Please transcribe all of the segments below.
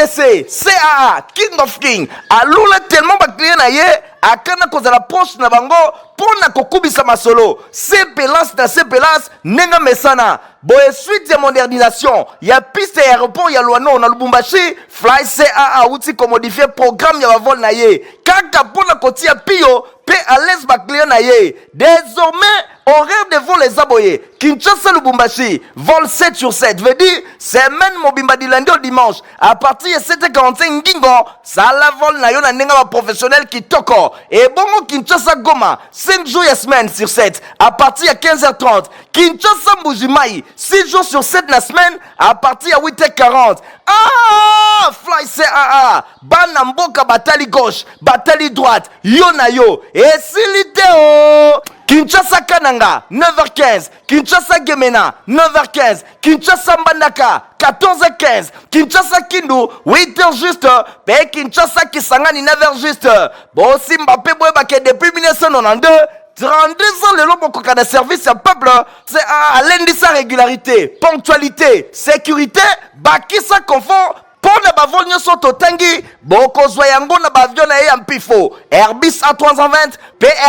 RDC, CAA, King of King, alula tellement ba client na ye, akana kozala proche na bango, pona kokubisa masolo, CPLAS na CPLAS, nenga mesana, boye suite ya modernisation, ya piste ya aéroport ya Luano na Lubumbashi, Fly CAA outi ko modifier programme ya vol na ye, kaka pona kotia pio, pe à l'aise ba client na ye. Désormais, horaire de vol les aboyés. Kinshasa Lubumbashi, vol 7 sur 7. Veut dire, semaine mobimba du lundi au dimanche. À partir de 7h45, Ngingo, ça la vol na yo na nenga professionnel qui toko. Et bongo Kinshasa Goma, 5 jours et semaine sur 7. À partir de 15h30. Kinshasa Mbujimai, 6 jours sur 7 la semaine. À partir de 8h40. Ah, Fly CAA, Banamboka Batali gauche, Batali droite, yo na yo. Et Siliteo. Kinshasa Kananga, 9h15. Kinshasa Gemena, 9h15. Kinshasa Mbandaka, 14h15. Kinshasa Kindu, 8h juste. Pe Kinshasa Kisangani, 9h juste. Bon, si Mbappé Bouebake depuis 1992, 32 ans le long de service à peuple, c'est à lundi sa régularité, ponctualité, sécurité, bakisa confort. Pour ne pas voler sur Totangi, Boko Zoyango na bavion na Yampifo, Airbus A320,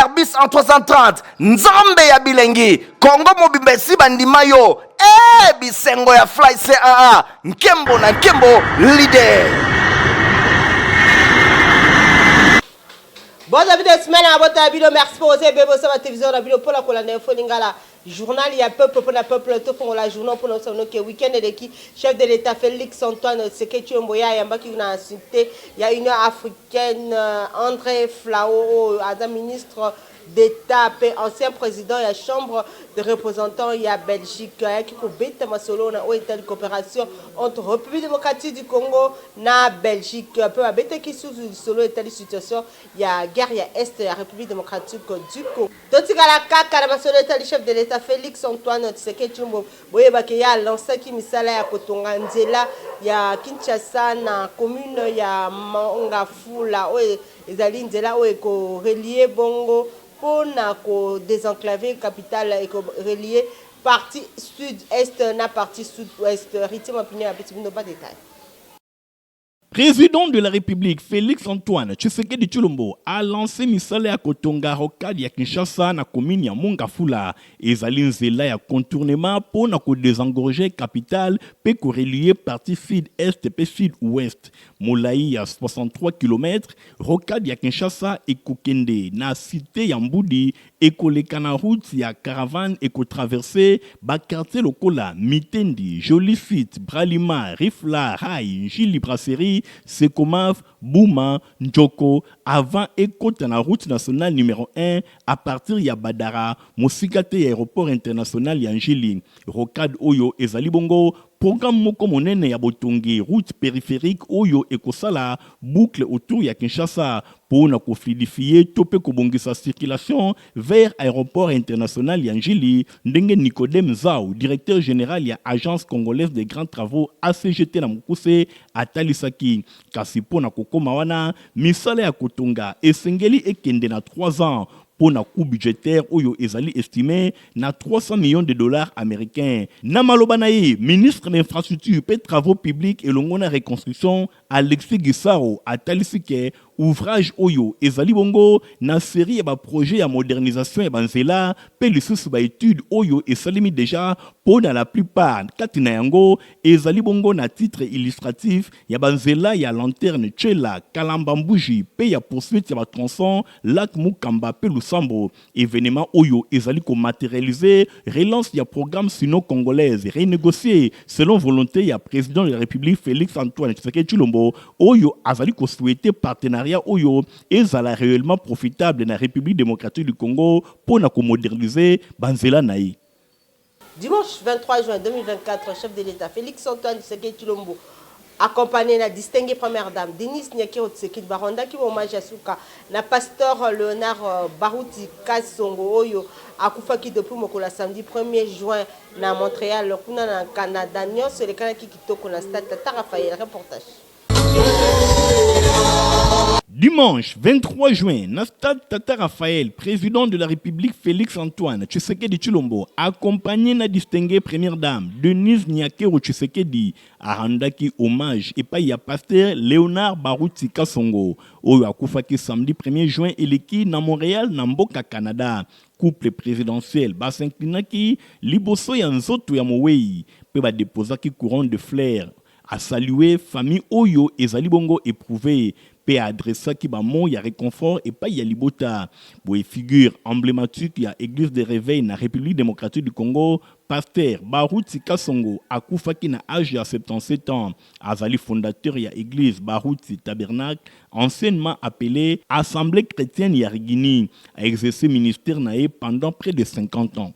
Airbus A330, Nzambe ya Bilengi, Congo Mobimesi Bandimayo, Bisengo ya Fly CAA, Nkembo na Nkembo, leader. Bon début de semaine à votre vidéo, merci pour votre bébé sur la télévision, la vidéo pour la colonne info lingala. Journal, il y a peuple pour la peuple, tout pour la journée pour notre week-end de qui chef de l'État Félix Antoine Tshisekedi Mboya, Yamba qui a cité, il y a une africaine André Flao, ministre d'État, ancien président de la Chambre des représentants, il y a Belgique, qui a masolo na de coopération entre République démocratique du Congo na Belgique, peu abete qui sous solo et telle situation, il y a guerre, il y a Est, la République démocratique du Congo. Donc il y a la CAC, la masolo et chef de l'État Félix Antoine Tshisekedi Mboya, il y a l'ancien qui misala ya Kotonga Nzela, il y a Kinshasa na commune, il y a Mangafula, ezali Nzela ko relier bongo pour désenclaver capitale et relier partie sud-est na partie sud-ouest. Rythme opinion à petit pas de détail. Président de la République, Félix Antoine Tshisekedi Tshilombo a lancé misala ya Kotonga rokade ya Kinshasa na commune ya Mongafula. Ezali nzela ya contournement pour na ko désengorger capitale pe ko relier partie sud-est pe sud-ouest. Molai ya 63 km, rokade ya Kinshasa et kokende na cité ya Mbudi et koleka na route ya caravane et ko traverser ba quartier lokola Mitendi, Joli Fit, Bralima, Rifla, Rai, Njili Brasserie, Sekomaf, Bouma, Njoko, avant et côté la route nationale numéro 1 à partir ya Badara, Mosikate aéroport international ya Njili, Rokade Oyo ezali bongo. Programme moko monene ya botongi route périphérique oyo ekosala boucle autour ya Kinshasa pour na fluidifier tope kobongisa circulation vers aéroport international ya Njili. Ndenge Nicodème Zao, directeur général ya agence congolaise des grands travaux ACGT na Mukuse atalisaki kasi pona kokoma wana misala ya Kotonga esengeli ekende na 3 ans. Pour un coût budgétaire oyo ezali estimé na 300 millions de dollars américains. Namalobanaye, ministre de l'infrastructure et travaux publics et l'ongona reconstruction, Alexis Gisaro a talisike ouvrage oyo ezali bongo na série ya projet ya modernisation ya banzela pe lisusu ba étude oyo esalimi déjà pour dans la plupart katina yango ezali bongo na titre illustratif ya banzela ya lanterne Tchela Kalamba Mbuji pe ya poursuite ya ba tronçon lac Mukamba pe Lusambo. Événement oyo ezali ko matérialiser relance ya programme sino-congolaise renégocié selon volonté ya président de la République Félix Antoine Tshisekedi Tshilombo oyo azali ko souhaiter partenariat oyo ezala réellement profitable na République démocratique du Congo pour na ko moderniser banzela naï. Dimanche 23 juin 2024, chef de l'État Félix Antoine Tshisekedi Tshilombo accompagné la distinguée première dame Denise Nyakiro Tshisekedi Baronda qui hommage à Souka na pasteur Léonard Barouti Kasongo oyo akufaki depuis mokola samedi 1er juin na Montréal kuna na Canada nyonso le kana ki kitoko na stade Tata Raphaël reportage. Dimanche 23 juin, Nastad Tata Raphaël, président de la République Félix Antoine Tshisekedi Tshilombo, accompagné na distinguée première dame Denise Nyakero Tshisekedi, a rendaki hommage et pas ya pasteur Léonard Barouti Kasongo, oyo akufaki samedi 1er juin eleki na Montréal na mboka Canada. Couple présidentiel basinklinaki liboso ya nzoto ya mowei pe ba déposaki couronne de fleurs a saluer famille oyo ezali bongo éprouvé pe adressa ki ba mot ya réconfort et pas ya libota boye figure emblématique ya église de réveil na République démocratique du Congo. Pasteur Barouti Kasongo akufaki na âge ya 77 ans. Azali fondateur ya église Barouti Tabernacle, anciennement appelée Assemblée chrétienne ya Rigini, a exercé ministère nae pendant près de 50 ans.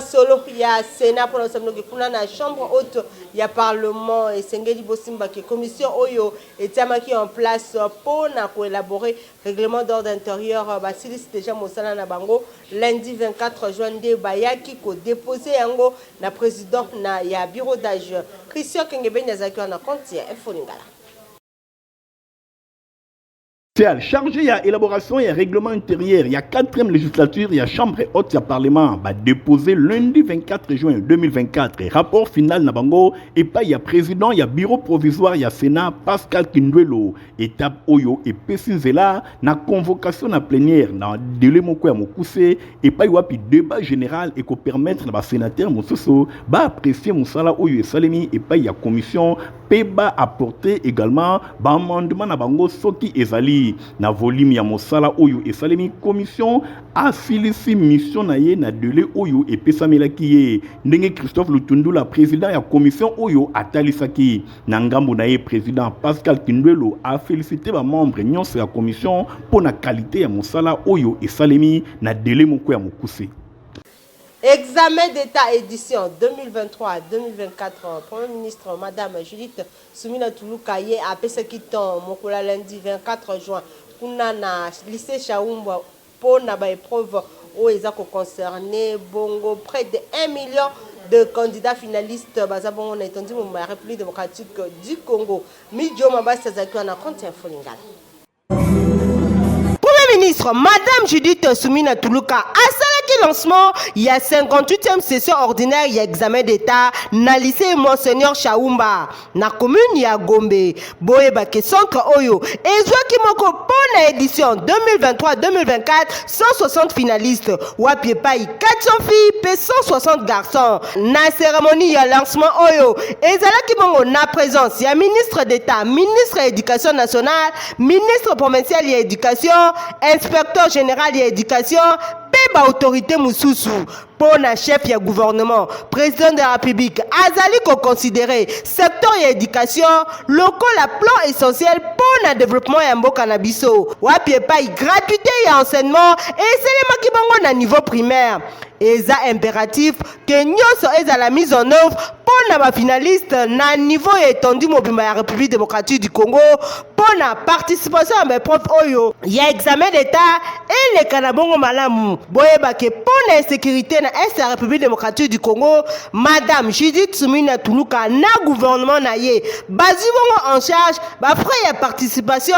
Solo ya Sénat pour la chambre haute ya Parlement et Sengeli Bosimba qui commission Oyo et Tiamaki en place pour élaborer règlement d'ordre intérieur Basilis déjà Mosala na bango lundi 24 juin de Bayaki ko déposé yango na président na ya bureau d'âge Christian Kengebe Nazaki na compte ya Infolingala. Chargé à élaboration et règlement intérieur, il y a 4e législature, il y a chambre haute, il y a parlement, déposé lundi 24 juin 2024. Rapport final Nabango, et pas il y a président, il y a bureau provisoire, il y a Sénat, Pascal Kindwelo, étape Oyo et Pessinzela, na convocation na plénière, na délai moko ya mokuse, et pas il y a débat général et qu'on permettre na sénateur Moussoso, apprécier Moussala Oyo et Salemi, et pas il y a commission, Peba apporter également, amendement na bango soki ezali. Na volume ya mosala oyo et salemi commission a filisi mission na ye na délai oyo et pesamelaki ye ndenge Christophe Lutundu la président ya commission oyo atalisaki na ngambo na ye président Pascal Kindwelo a félicité ba membre nyonso ya commission pour na qualité ya mosala oyo et salemi na délai moko ya mokuse. Examen d'État édition 2023-2024. Premier ministre Madame Judith Soumina Toulouka ye a Pesekiton Mokola lundi 24 juin. Kuna na lycée Chaoumba pour na ba épreuve où ils ont concerné bongo près de 1 million de candidats finalistes. Bazabon on a entendu mon République démocratique du Congo. Midjo Mabasa Zakio na compte Infolingala. Ministre Madame Judith Soumina Toulouka a lancement il y a 58e session ordinaire il y a examen d'état na lycée Monseigneur Chaoumba na commune ya Gombe boyeba ke centre oyo ezwaki moko pona édition 2023-2024 160 finalistes wapi pai 400 filles pe 160 garçons na cérémonie ya lancement oyo ezalaki mongo na présence ya ministre d'état ministre éducation nationale ministre provincial ya éducation inspecteur général de l'éducation, Peba autorité Moussousou, pour la chef du gouvernement, président de la République, Azali ko considéré secteur de l'éducation, local à plan essentiel pour le développement et mboka na biso. Wapi pa gratuité et enseignement et c'est les makibango na niveau primaire. Et ça impératif que nous est à la mise en œuvre pour les finalistes na niveau étendu mobile la République démocratique du Congo pour la participation à mes profs oyo. Il y a examen d'état et les kanabongo malamu. Boyeba que pour la sécurité na la République démocratique du Congo, Madame Judith Soumina Toulouka na gouvernement na ye bazibongo en charge ba frais ya participation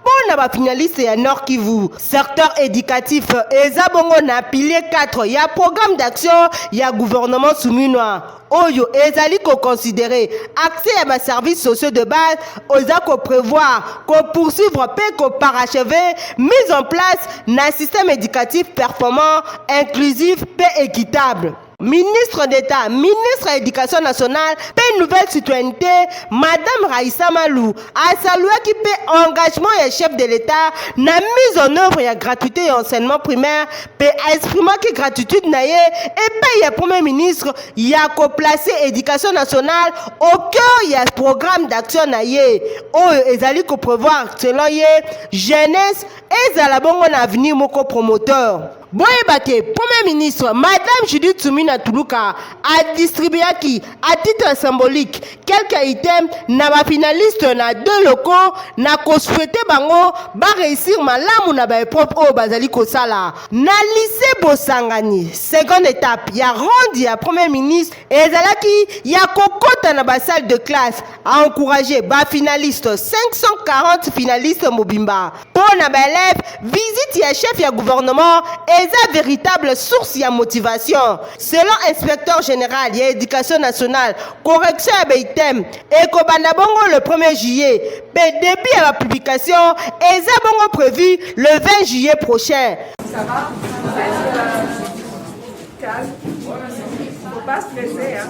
pour la finaliste ya Nord Kivu. Secteur éducatif et zabongo na pilier 4 ya programme d'action ya gouvernement souminois oyo ezali ko considérer accès à ma services sociaux de base oza ko prévoir ko poursuivre pe ko parachever mise en place d'un système éducatif performant inclusif et équitable. Ministre d'État, ministre de l'Éducation nationale, paix nouvelle citoyenneté, Madame Raïssa Malou, a salué qui paie engagement et chef de l'État, na mise en œuvre et gratuité et enseignement primaire, paix exprimant qui gratitude naïe, et paix y Premier ministre, y a ko placé éducation nationale au cœur y a programme d'action naïe, oh ezali ko prévoir selon y jeunesse et zalabongo na avenir moko promoteur. Boyebake, Premier ministre, Madame Judith Soumina Tuluka a distribué qui, à titre symbolique, quelques items na ba finaliste na 2 locaux na ko souhaiter bango ba réussir malamu na ba propre au bazali kosala. Na lycée Bosangani, seconde étape, ya rendu ya Premier ministre ezalaki ya kokota na ba salle de classe a encourager ba finaliste 540 finalistes mobimba. Pour na ba élève, visite ya chef ya gouvernement eza véritable source ya motivation. Selon inspecteur général ya éducation nationale, correction ya item et kobanda bongo le 1er juillet. Mais début à la publication eza bongo prévu le 20 juillet prochain. Ça va? Calme. Faut pas stresser, hein.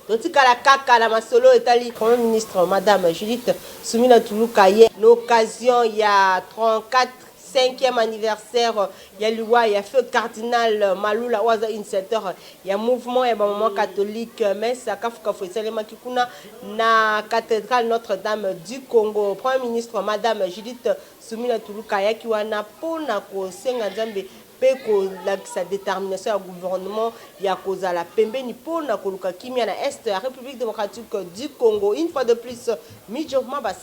Totikala kaka na masolo etali Premier ministre Madame Judith Soumina Tuluka ye l'occasion il y a 34e anniversaire ya liwa ya feu cardinal Malula waza initiateur ya mouvement ya maman catholique messe kafuka foisalema kikuna na cathédrale Notre-Dame du Congo. Premier ministre Madame Judith Soumina Tuluka yaki wana pona ko senga nzambe pe ko sa détermination ya gouvernement ya kozala pembeni pona koluka kimia na est ya République démocratique du Congo. Une fois de plus, Mijo Mabas.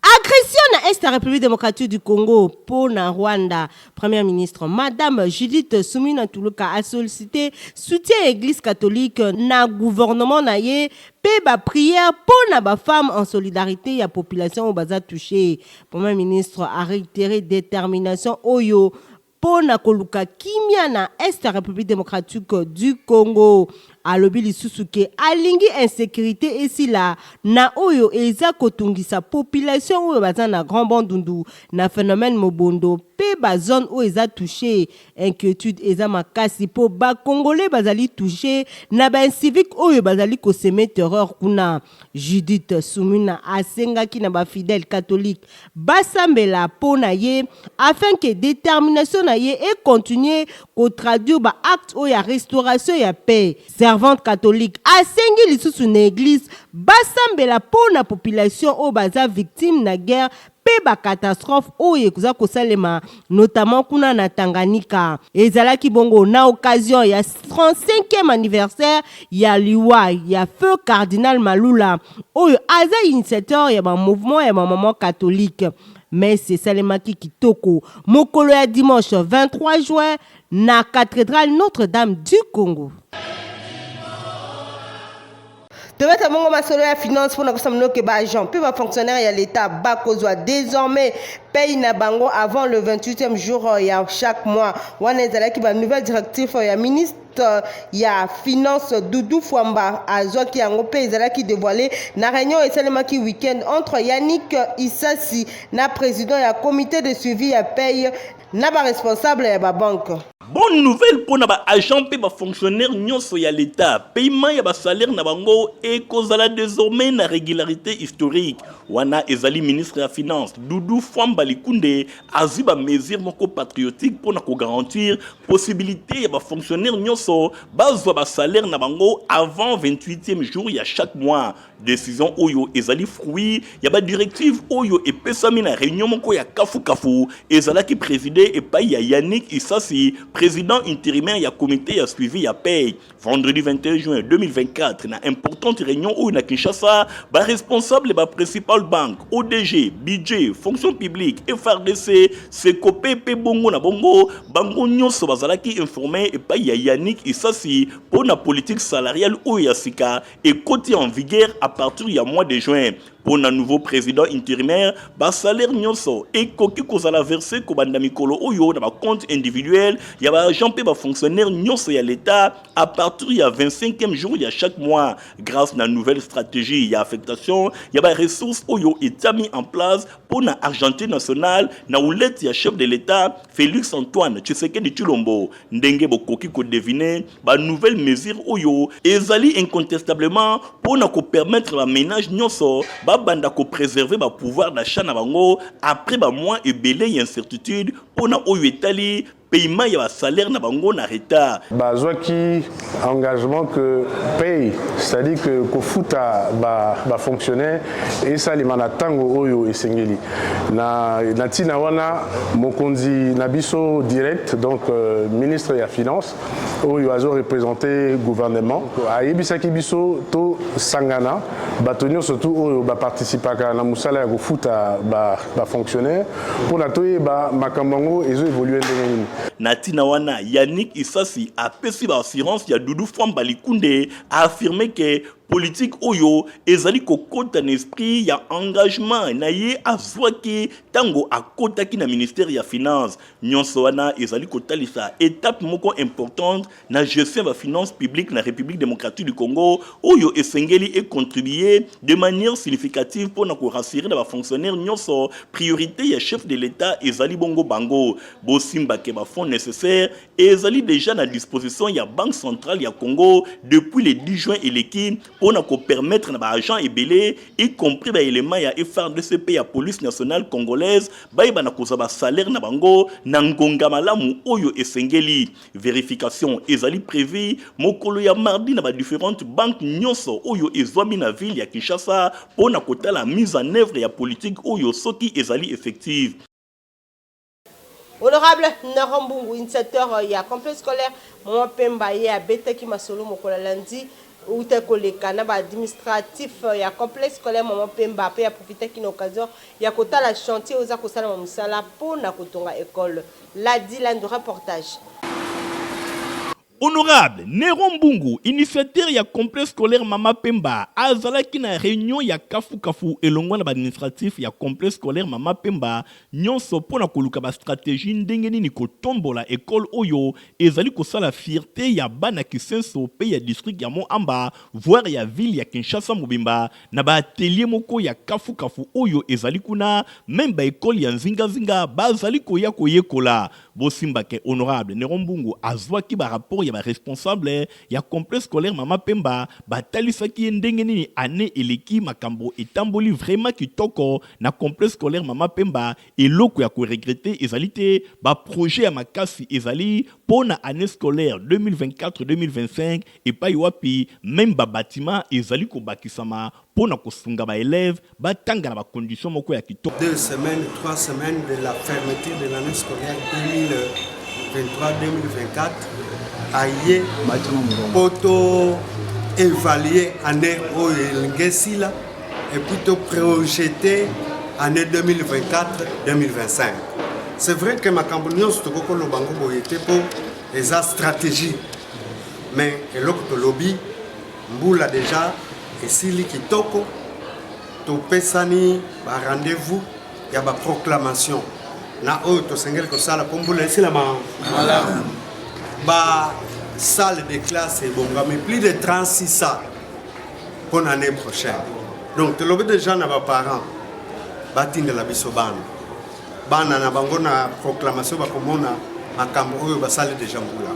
Agression na est la République démocratique du Congo pour na Rwanda. Première ministre Madame Judith Soumina Tuluka a sollicité soutien à l'église catholique na gouvernement na ye pe ba prière pour na ba femme en solidarité ya population au baza touché. Premier ministre a réitéré détermination oyo pour na koluka kimia na est la République démocratique du Congo. Alobi lisusu ke alingi insécurité ici là na oyo eza kotungisa population oyo baza na Grand Bandundu na phénomène mobondo pe ba zone oyo eza touché. Inquiétude eza makasi po ba congolais bazali touché na ba civique oyo bazali ko semer terreur kuna. Judith Soumina asengaki na ba fidèle catholique basambela po na ye afin que détermination na ye et continuer ko traduire ba acte oyo ya restauration ya paix. Servante catholique asengi lisusu na église basambela po na population o baza victime na guerre pe ba catastrophe oyo kuza kosalema notamment kuna na Tanganyika. Ezalaki bongo na occasion ya 35e anniversaire ya liwa ya feu cardinal Malula oyo aza initiateur ya ba mouvement ya ba maman catholique. Mais c'est Salemaki Kitoko mokolo ya dimanche 23 juin na cathédrale Notre-Dame du Congo. Tebeta mongo masolo ya finance pour na kosamno ke ba agent puis ba fonctionnaire ya l'état ba kozwa désormais paye na bango avant le 28e jour ya chaque mois. Wana ezalaki ba nouvelle directive ya ministre ya finance Doudou Fwamba azwaki yango pe ezalaki dévoilé na réunion esalemaki week-end entre Yannick Issasi na président ya comité de suivi ya paye na ba responsable ya ba banque. Bonne nouvelle pour les agents et les fonctionnaires nyonso ya l'État. Paiement ya ba salaire na bango et kozala désormais na régularité historique. Wana ezali ministre de la Finance Doudou Fwamba Likunde azi ba mesure moko patriotique pour na ko garantir possibilité ya ba fonctionnaires nyonso bazwa ba salaire na bango avant 28e jour ya chaque mois. Décision oyo ezali fruit ya ba directive oyo epesami na réunion moko ya kafu ezala ki présidé et pa ya Yannick Issasi président intérimaire ya comité ya suivi ya paye. Vendredi 21 juin 2024 na importante réunion oyo na Kinshasa ba responsable ba principal banque ODG budget fonction publique FRDC Sekopé pe bongo na bongo bango nyonso bazalaki informé et pa ya Yannick Issasi pour na politique salariale oyo ya sika et côté en vigueur à partir du mois de juin. Pour un nouveau président intérimaire, ba salaire nyonso et koki kozala versé ko banda mikolo oyo na ba compte individuel, ya ba agent pe ba fonctionnaire nyonso ya l'état à partir du 25e jour ya chaque mois. Grâce à une nouvelle stratégie ya affectation, ya ba ressources oyo est mis en place pour na Argentine nationale na oulette ya chef de l'état Félix Antoine Tshisekedi Tshilombo. Ndenge bokoki ko deviner ba nouvelle mesure oyo ezali incontestablement pour na ko permettre la ménage nyonso banda ko préserver ba pouvoir d'achat na bango après ba mois et belé incertitude pour na oyo etali paiement ya ba salaire na bango na retard. Bazwaki engagement que paye, c'est-à-dire que kofuta ba fonctionnaire et ça les manatango oyo esengeli. Na tina wana mokonzi nabiso direct donc ministre ya finance oyo azo représenter gouvernement ayebisaki biso to sangana batonyo surtout oyo ba participaka na musala ya kofuta ba fonctionnaire pour na toyeba makambango ezo évoluer ndenge. Natina wana Yannick Isasi a pesi ba assurance ya Doudou Famba Likunde a affirmé que politique oyo ezali kokota na esprit ya engagement na ye azwaki tango akotaki na ministère ya finance nyonso wana ezali kotalisa étape moko importante na gestion ya finance publique na République démocratique du Congo oyo esengeli et contribuer de manière significative pour na ko rassurer na ba fonctionnaires nyonso priorité ya chef de l'État ezali bongo bango bosimba ke ba fonds nécessaires ezali déjà na disposition ya Banque centrale ya Congo depuis le 10 juin eleki pour nous permettre à agents et belés, y compris les éléments ya FRDCP ya police nationale congolaise, ba na kozaba salaire na bango na ngonga malamu oyo esengeli. Vérification ezali prévu mokolo ya mardi na ba différentes banques nyonso oyo ezwami na ville ya Kinshasa pour na kota la mise en œuvre ya politique oyo soki ezali effective. Honorable Narambungu, initiateur ya complexe scolaire Maman Pemba ye abetaki masolo mokola lundi ou te koleka na ba administratif ya complexe scolaire Maman Pemba pe ya profiter kina occasion ya kota la chantier oza kosala musala pona kotonga école. La dit l'un de reportage. Honorable Néron Mbungu, initiateur ya complexe scolaire Mama Pemba, azalaki na réunion ya kafu elongwa na administratif ya complexe scolaire Mama Pemba, nyonso pona koluka ba stratégie ndenge nini kotombola école oyo ezali kosala fierté ya bana kisenso pe ya district ya Moamba, voire ya ville ya Kinshasa Mobimba, na ba atelier moko ya kafu oyo ezali kuna, même ba école ya nzinga bazali koya koyekola. Bosimba ke honorable Néron Mbungu azwaki ba rapport ya ba responsable ya complexe scolaire Mama Pemba batalisaki ndenge nini année eleki makambo etamboli vraiment kitoko na complexe scolaire Mama Pemba eloko ya ko regretter ezali te ba projet ya makasi ezali pona année scolaire 2024-2025 et pa wapi même ba bâtiment ezali ko bakisama pona kosunga ba élèves batanga na ba conditions moko ya kitoko. 2 semaines, 3 semaines de la fermeture de l'année scolaire 2023-2024 aye poto évaluer année au Ngesila et plutôt projeter année 2024-2025. C'est vrai que ma campagne sur le Bango était pour les stratégies, mais l'autre lobby mboula déjà et si qui toko to pesani ba rendez-vous il y a ba proclamation na auto sengel ko sala kombula ici la ba salle de classe et bon mais plus de 36 salles pour l'année prochaine. Donc le déjà na ba parents batinda la biso bana na bango na proclamation ba komona makambo oyo ba salle déjà mbula.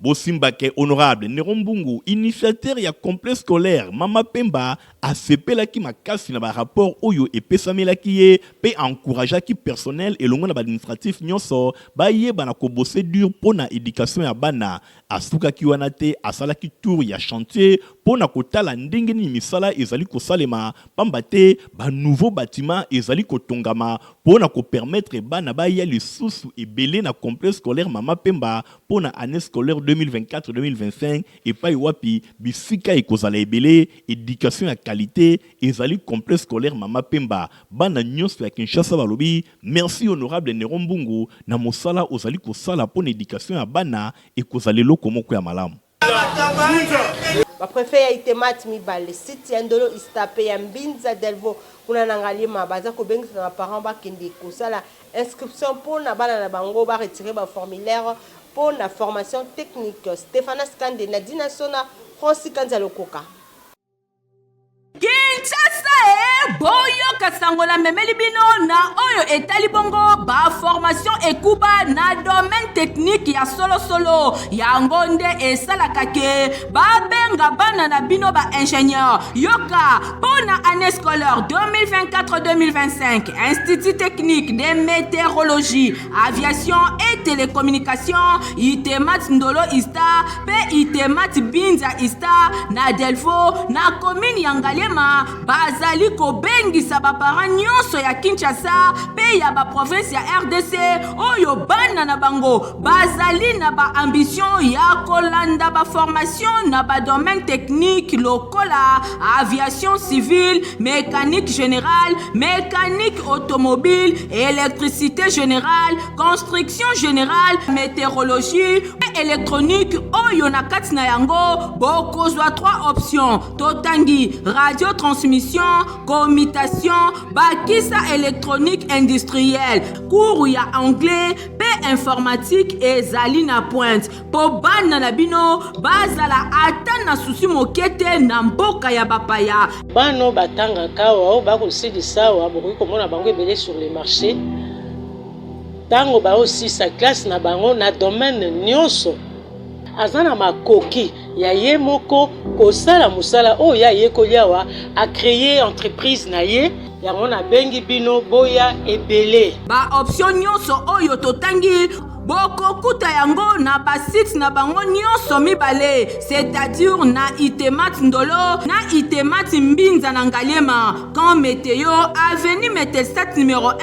Bosimba ke honorable Néron Mbungu, initiateur ya complexe scolaire Mama Pemba asepelaki makasi na ba rapport oyo epesamelaki ye pe encourageaki personnel elongo na ba administratif nyonso ba yeba na ko bosser dur pona éducation ya bana asukaki wana te asalaki tour ya chantier pona kotala ndenge ni misala ezali kosalema pamba te ba nouveau bâtiment ezali kotongama pona ko permettre bana ba ya lisusu ebele na complexe scolaire Mama Pemba pona année scolaire 2024-2025 et pas wapi bisika ekozala ebele éducation ya qualité ezali complexe scolaire Mama Pemba bana nyonso ya Kinshasa balobi merci honorable Néron Mbungu na mosala ozali kosala pona éducation ya bana ekozala loko moko ya malamu. Ba préfet ya Itemat Mibale site ya Ndolo Istape ya Mbinza Delvo kuna nangalima baza ko bengisa na parents ba kende kosala inscription pona bana na bango ba retirer ba formulaire pour la formation technique. Stéphane Skande, Nadina Sona, Francis Kanzalo Koka. Kinshasa boyoka sango na memeli bino na oyo etali bongo ba formation ekuba na domaine technique ya solo yango nde esalaka ke babenga bana na bino ba ingénieur. Yoka pona année scolaire 2024-2025 Institut technique de météorologie, aviation et télécommunications Itemat Ndolo Ista pe Itemat Binza Ista na Delfo na commune ya Ngalema bazali kobengisa baparents nyonso ya Kinshasa pe ya ba province ya RDC oyo bana na bango bazali na ba ambition ya kolanda ba formation na ba domaine technique lokola aviation civile, mécanique générale, mécanique automobile, électricité générale, construction générale, météorologie et électronique oyo na kati na yango bokozwa 3 options totangi radiotransmission, commutation, bakisa électronique industrielle, cours ya anglais pe informatique ezali na pointe po bana na bino bazala ata na susi mokete na mboka ya bapaya. Bano batanga kawa ba kosilisa wa bokoki komona bango ebele sur le marché tango ba aussi sa classe na bango na domaine nyonso azana makoki ya ye moko kosala musala o ya ye koliawa a créer entreprise na ye yango na bengi bino boya ebele ba option nyonso oyo totangi bokokuta yango na basite na bango nyonso mibale, c'est-à-dire na Itemat Ndolo na Itemat Mbinza na Ngalema, Camp Météo, avenue Metelstat numéro 1,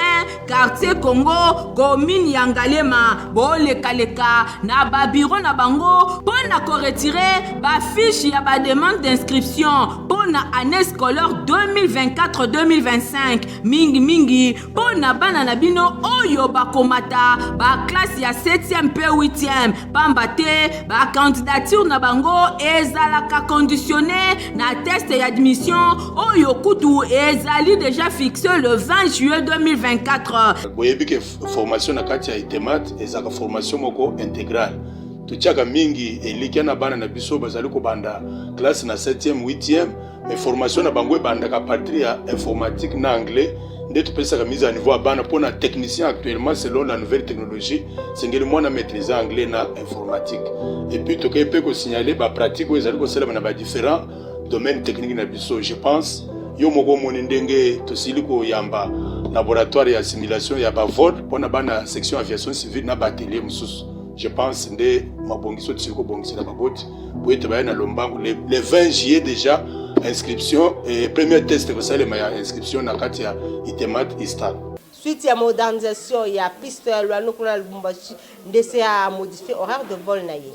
quartier Congo, commune ya Ngalema. Bolekaleka na ba bureau na bango pona ko retirer ba fiche ya ba demande d'inscription pona année scolaire 2024-2025 mingi pona bana na bino oyo bakomata ba classe ya 7e pe 8e pambate ba candidature na bango ezalaka conditionné na test d'admission oyo kutu ezali déjà fixé le 20 juillet 2024. Boyebi ke formation na kati ya Itemat ezaka formation moko intégrale. Tuchaka mingi elikia na bana na biso bazali ko banda classe na 7e 8e mais formation na bango banda ka partir ya informatique na anglais. Nde tupesaka mise à niveau à bana pour un technicien actuellement selon la nouvelle technologie c'est ngeli mwana maîtriser anglais na informatique et puis toke pe ko signaler ba pratique où ezali ko sala na ba différents domaines techniques na biso. Je pense yo moko moni ndenge tosili ko yamba laboratoire ya simulation ya ba vol pour na bana section aviation civile na batelier mususu. Je pense nde mabongiso tsiko bongisela baboti pour être ba na lombangu le 20 juillet déjà inscription et premier test que ça les meilleures inscription na kati ya Itemat Istan. Suite ya modernisation ya piste ya Luano kuna Lubumbashi ndese ya modifier horaire de vol na ye.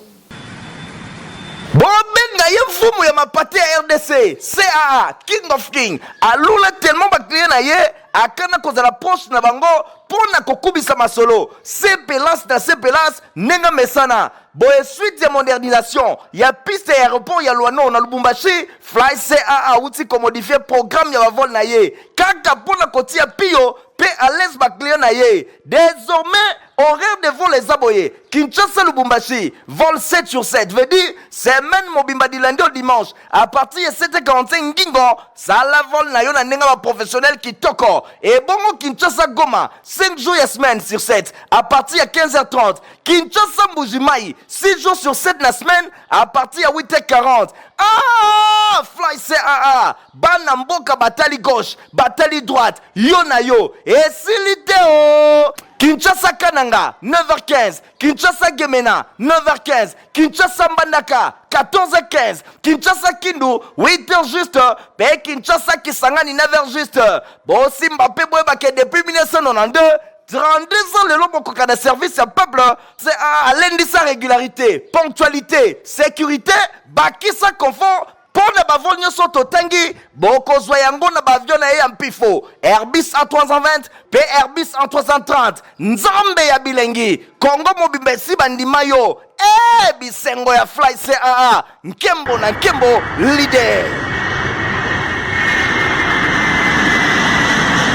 Bobenga ye mfumu ya mapate ya RDC CAA King of King alula tellement ba client na ye akana kozala poste na bango pona kokubisa masolo CPLAS na CPLAS nenga mesana boye suite ya modernisation ya piste ya aéroport ya Luano na Lubumbashi Fly CAA uti ko modifier programme ya vol na ye kaka pona kotia pio pe à l'aise ba client na ye. Désormais horaire de vol les aboyés Kinshasa Lubumbashi vol 7 sur 7 veut dire semaine mobimba du lundi au dimanche à partir de 7h45 ngingo ça la vol na yo na nenga ba professionnel qui toko et bongo Kinshasa Goma 5 jours et semaine sur 7 à partir de 15h30 Kinshasa Mbujimai 6 jours sur 7 la semaine à partir de 8h40. Ah Fly CAA bana mboka batali gauche batali droite yo na yo et siliteo Kinshasa Kananga 9h15, Kinshasa Gemena 9h15, Kinshasa Mbandaka 14h15, Kinshasa Kindu 8h juste, pe Kinshasa Kisangani 9h juste. Bon Mbappé Boebake depuis 1992 32 ans le long de service à peuple, c'est à lundi sa régularité, ponctualité, sécurité, bakisa confort. Pour ne pas voler sur Totangi, Boko Zoyango na bavion na Yampifo, Airbus A320, Airbus A330, Nzambe ya Bilengi, Congo Mobimesi Bandimayo, Bisengo ya Fly CAA, Nkembo na Nkembo, leader.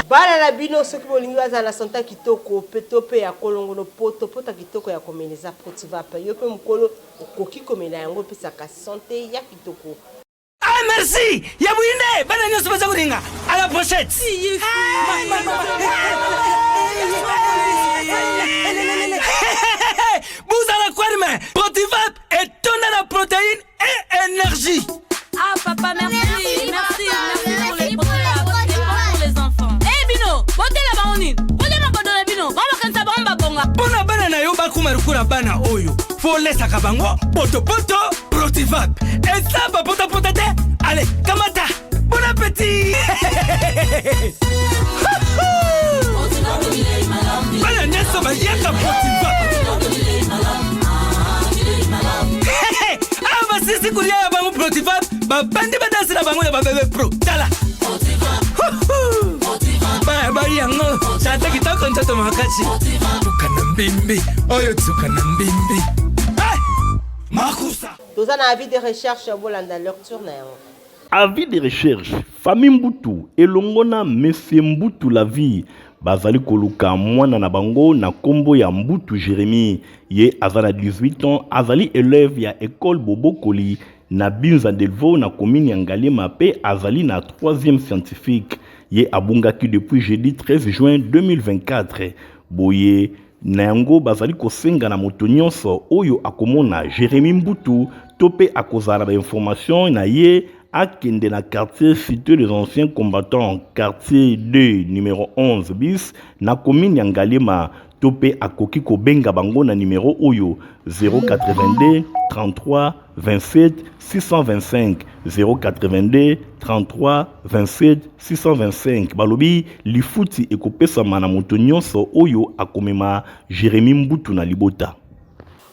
Bana na bino soki bolingi baza na santa kitoko petope ya kolongo no poto pota kitoko ya komeleza potiva pe yo pe mukolo okoki komela yango pesa ka santé ya kitoko. Ah, merci. Yabouine, bana nyoso baza kuringa. À la prochaine. Vous allez quoi, mais Protivap est tonne la protéine et énergie. Ah, papa, merci. Merci pour les Protivap. C'est bon pour les enfants. Eh, Bino, bote la baonine. Bote ma bodona Bino. Mama kansa bamba bonga. Bona bana na yo bakuma rukura bana oyo. Faut laisser kabango. Poto poto Protivap. Et ça, pota pota te. Allez, kamata. Bon appétit. Bana nyeso ba yaka Protivap. Ah, bah si kuria ya bango Protivap. Ba bandi ba danser la bango ya ba bébé pro. Tala. Ba yango. Chata kitoko ntoto makachi. Tukana mbimbi. Oyo tukana mbimbi. Makusa. Tous en avis de recherche bolanda lecture na yango. Avis de recherche, famille Mbutu, elongona Monsieur Mbutu la vie, bazali koluka mwana na bango na kombo ya Mbutu Jérémy, ye azana 18 ans, azali élève ya école Bobo Koli, na Binza Delvo na commune ya Ngalema pe azali na 3e scientifique, ye abungaki depuis jeudi 13 juin 2024, boye na yango bazali kosenga na moto nyonso oyo akomona Jérémy Mbutu, tope akozala ba information na ye akende na quartier cité des anciens combattants, quartier 2 numéro 11 bis na commune ya Ngalema, tope akoki kobenga bango na numéro oyo 082 33 27 625 082 33 27 625 balobi lifuti ekopesama na moto nyonso oyo akomema Jérémy Mbutu na libota.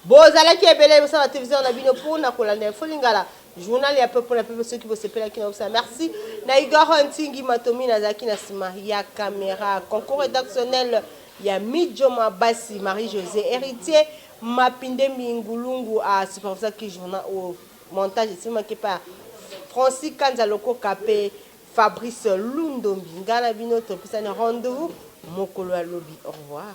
Bozalaki ebele bosa la télévision na bino pour na kolanda folingala journal ya peuple ceux qui vont se plaire qui na ça. Merci na Igor Ntingi Matomi na zaki na sima ya caméra concours rédactionnel ya Midjoma Bassi Marie-Josée héritier Mapinde Mingulungu à superviseur qui journal au montage c'est manqué par Francis Kanzaloko Kapé Fabrice Lundombi ngala bino to pisana rendez-vous mokolo alobi au revoir.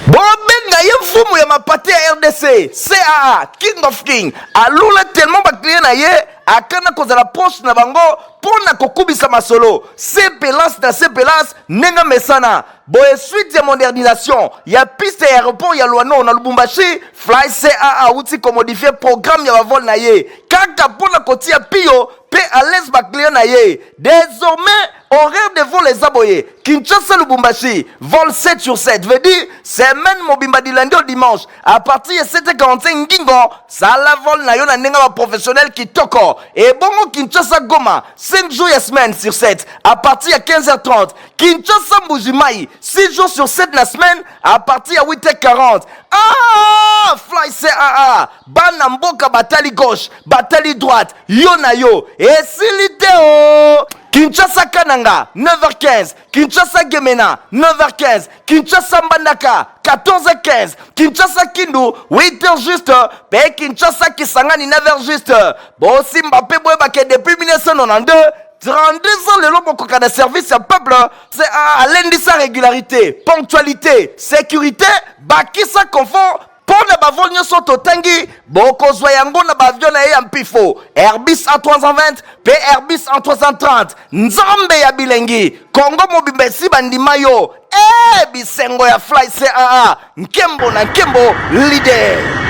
Bobenga ye mfumu ya mapate ya RDC CAA King of King alula tellement ba client na ye akana kozala poste na bango pona kokubisa masolo CPLAS na CPLAS nenga mesana boye suite ya modernisation ya piste ya aéroport ya Luano na Lubumbashi Fly CAA uti ko modifier programme ya vol na ye kaka pona kotia pio pe à l'aise ba client na ye désormais horaire de vol les aboyés Kinshasa Lubumbashi vol 7 sur 7 veut dire semaine mobimba du lundi au dimanche à partir de 7h45 ngingo ça la vol na yo na nenga ba professionnel qui toko et bongo Kinshasa Goma 5 jours et semaine sur 7 à partir de 15h30 Kinshasa Mbujimai 6 jours sur 7 la semaine à partir de 8h40 ah Fly CAA bana mboka batali gauche batali droite yo na yo et siliteo Kinshasa Kananga 9h15 Kinshasa Gemena 9h15 Kinshasa Mbandaka 14h15 Kinshasa Kindu 8h juste pe Kinshasa Kisangani 9h juste Bossi Mbappé Boebake depuis 1992 32 ans le lobo koka de service à peuple c'est à l'indisa régularité ponctualité sécurité bakisa confort pour ne pas voler sur Totangi, Boko Zoyango na bavion na Yampifo, Airbus A320, Airbus A330, Nzambe ya Bilengi, Congo Mobimesi Bandimayo, Bisengo ya Fly CAA, Nkembo na Nkembo leader.